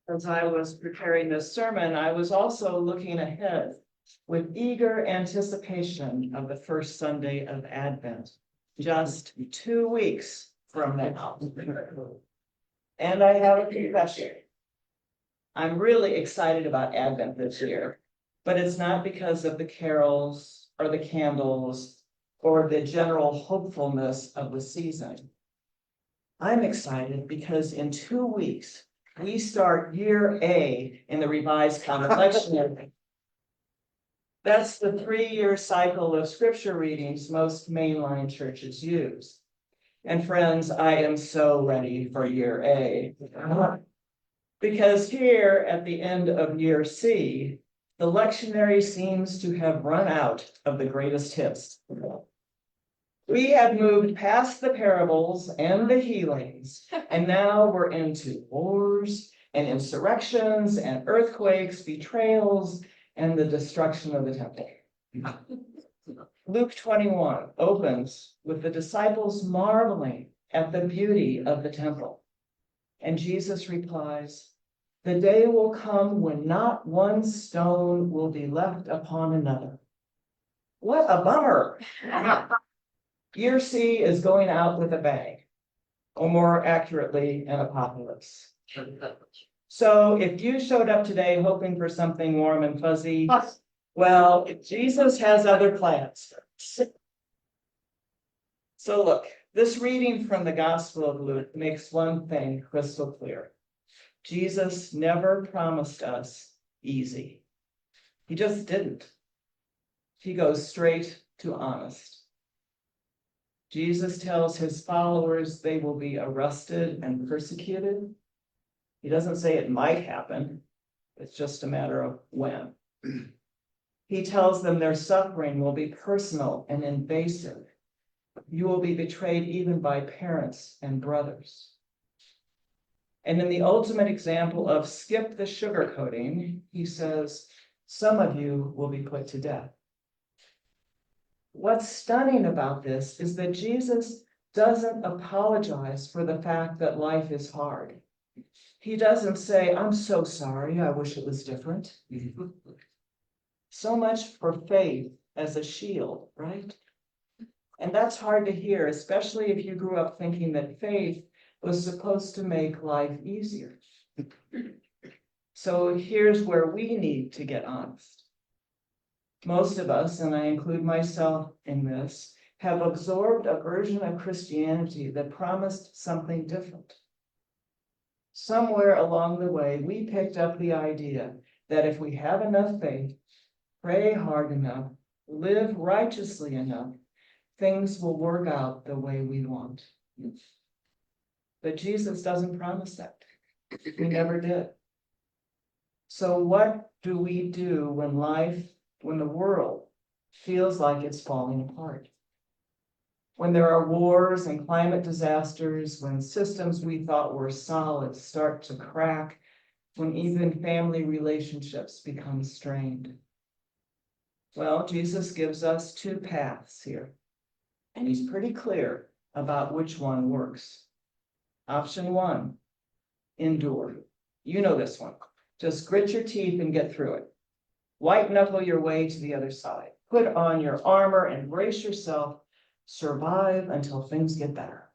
As I was preparing this sermon, I was also looking ahead with eager anticipation of the first Sunday of Advent, just 2 weeks from now. And I have a confession. I'm really excited about Advent this year, but it's not because of the carols or the candles or the general hopefulness of the season. I'm excited because in 2 weeks, we start year A in the Revised Common Lectionary. That's the 3-year cycle of scripture readings most mainline churches use. And friends, I am so ready for year A. Because here at the end of year C, the lectionary seems to have run out of the greatest hits. We have moved past the parables and the healings, and now we're into wars and insurrections and earthquakes, betrayals, and the destruction of the temple. Luke 21 opens with the disciples marveling at the beauty of the temple. And Jesus replies, "The day will come when not one stone will be left upon another." What a bummer. Year C is going out with a bang, or more accurately, an apocalypse. So if you showed up today hoping for something warm and fuzzy, well, Jesus has other plans. So look, this reading from the Gospel of Luke makes one thing crystal clear. Jesus never promised us easy. He just didn't. He goes straight to honest. Jesus tells his followers they will be arrested and persecuted. He doesn't say it might happen. It's just a matter of when. He tells them their suffering will be personal and invasive. You will be betrayed even by parents and brothers. And in the ultimate example of skip the sugarcoating, he says, some of you will be put to death. What's stunning about this is that Jesus doesn't apologize for the fact that life is hard. He doesn't say, I'm so sorry, I wish it was different. So much for faith as a shield, right? And that's hard to hear, especially if you grew up thinking that faith was supposed to make life easier. So here's where we need to get honest. Most of us, and I include myself in this, have absorbed a version of Christianity that promised something different. Somewhere along the way, we picked up the idea that if we have enough faith, pray hard enough, live righteously enough, things will work out the way we want. But Jesus doesn't promise that. He never did. So what do we do when the world feels like it's falling apart? When there are wars and climate disasters, when systems we thought were solid start to crack, when even family relationships become strained. Well, Jesus gives us 2 paths here, and he's pretty clear about which one works. Option 1, endure. You know this one. Just grit your teeth and get through it. White knuckle your way to the other side. Put on your armor and brace yourself. Survive until things get better.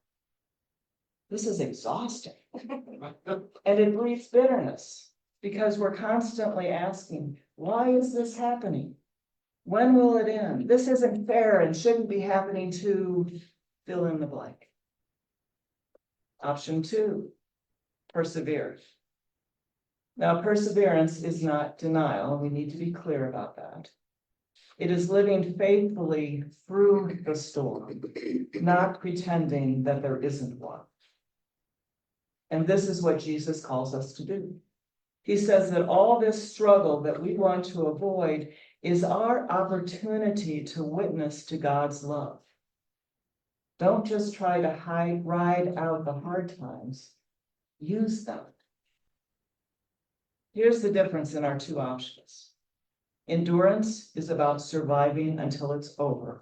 This is exhausting. And it breeds bitterness because we're constantly asking, why is this happening? When will it end? This isn't fair and shouldn't be happening to fill in the blank. Option 2, persevere. Now, perseverance is not denial. We need to be clear about that. It is living faithfully through the storm, not pretending that there isn't one. And this is what Jesus calls us to do. He says that all this struggle that we want to avoid is our opportunity to witness to God's love. Don't just try to ride out the hard times. Use them. Here's the difference in our 2 options. Endurance is about surviving until it's over.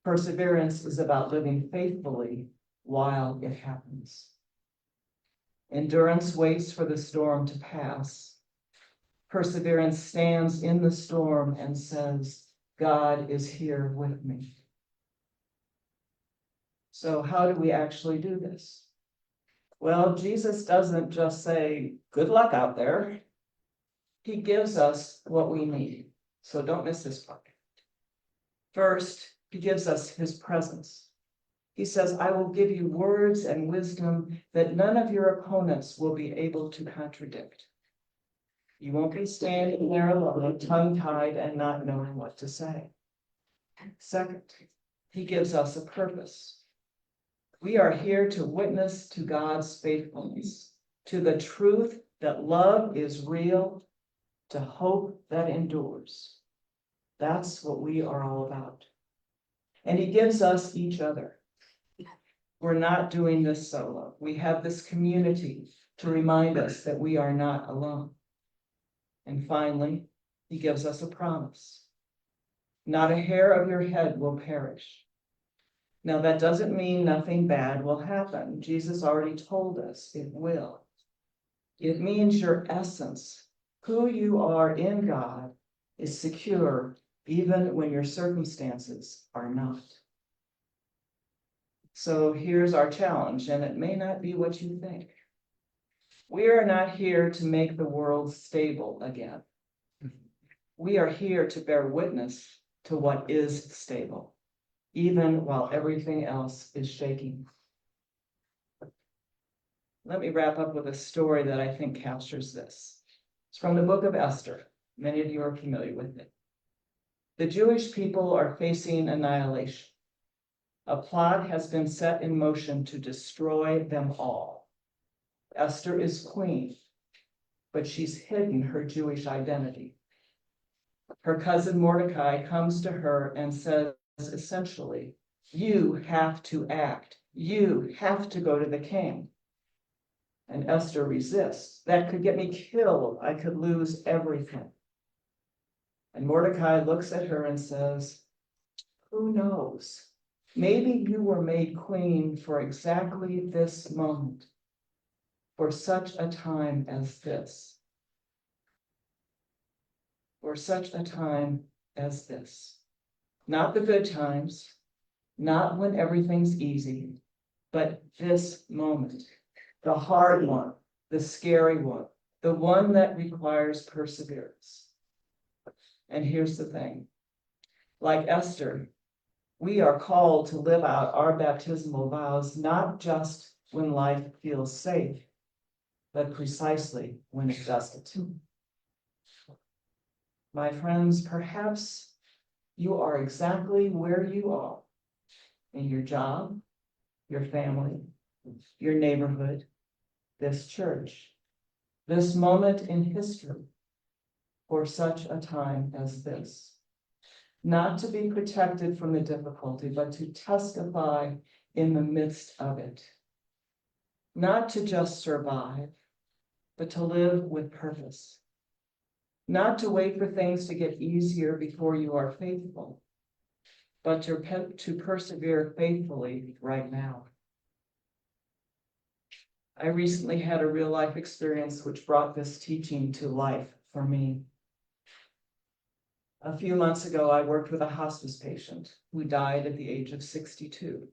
Perseverance is about living faithfully while it happens. Endurance waits for the storm to pass. Perseverance stands in the storm and says, God is here with me. So how do we actually do this? Well, Jesus doesn't just say, good luck out there. He gives us what we need. So don't miss this part. First, he gives us his presence. He says, I will give you words and wisdom that none of your opponents will be able to contradict. You won't be standing there alone, tongue-tied and not knowing what to say. Second, he gives us a purpose. We are here to witness to God's faithfulness, to the truth that love is real, to hope that endures. That's what we are all about. And he gives us each other. We're not doing this solo. We have this community to remind us that we are not alone. And finally, he gives us a promise. Not a hair of your head will perish. Now, that doesn't mean nothing bad will happen. Jesus already told us it will. It means your essence, who you are in God, is secure even when your circumstances are not. So here's our challenge, and it may not be what you think. We are not here to make the world stable again. We are here to bear witness to what is stable, even while everything else is shaking. Let me wrap up with a story that I think captures this. It's from the book of Esther. Many of you are familiar with it. The Jewish people are facing annihilation. A plot has been set in motion to destroy them all. Esther is queen, but she's hidden her Jewish identity. Her cousin Mordecai comes to her and says, essentially, you have to act. You have to go to the king. And Esther resists. That could get me killed. I could lose everything. And Mordecai looks at her and says, who knows? Maybe you were made queen for exactly this moment, for such a time as this. For such a time as this. Not the good times, not when everything's easy, but this moment, the hard one, the scary one, the one that requires perseverance. And here's the thing, like Esther, we are called to live out our baptismal vows, not just when life feels safe, but precisely when it doesn't. My friends, perhaps you are exactly where you are in your job, your family, your neighborhood, this church, this moment in history for such a time as this. Not to be protected from the difficulty, but to testify in the midst of it. Not to just survive, but to live with purpose. Not to wait for things to get easier before you are faithful, but to persevere faithfully right now. I recently had a real life experience which brought this teaching to life for me. A few months ago, I worked with a hospice patient who died at the age of 62.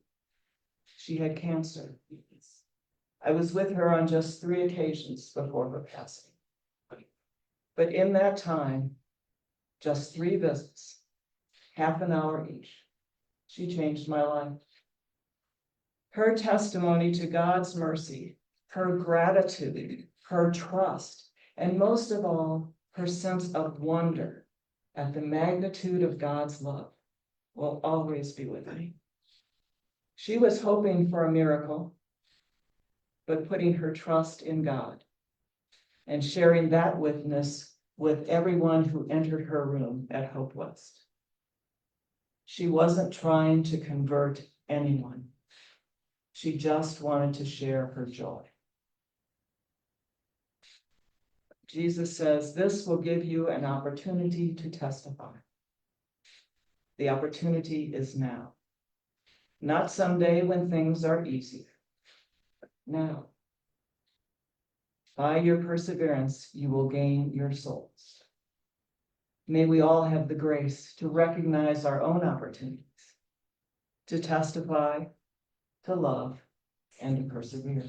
She had cancer. I was with her on just 3 occasions before her passing. But in that time, just 3 visits, half an hour each, she changed my life. Her testimony to God's mercy, her gratitude, her trust, and most of all, her sense of wonder at the magnitude of God's love will always be with me. She was hoping for a miracle, but putting her trust in God and sharing that witness with everyone who entered her room at Hope West. She wasn't trying to convert anyone. She just wanted to share her joy. Jesus says, this will give you an opportunity to testify. The opportunity is now. Not someday when things are easier. Now. By your perseverance, you will gain your souls. May we all have the grace to recognize our own opportunities, to testify, to love, and to persevere.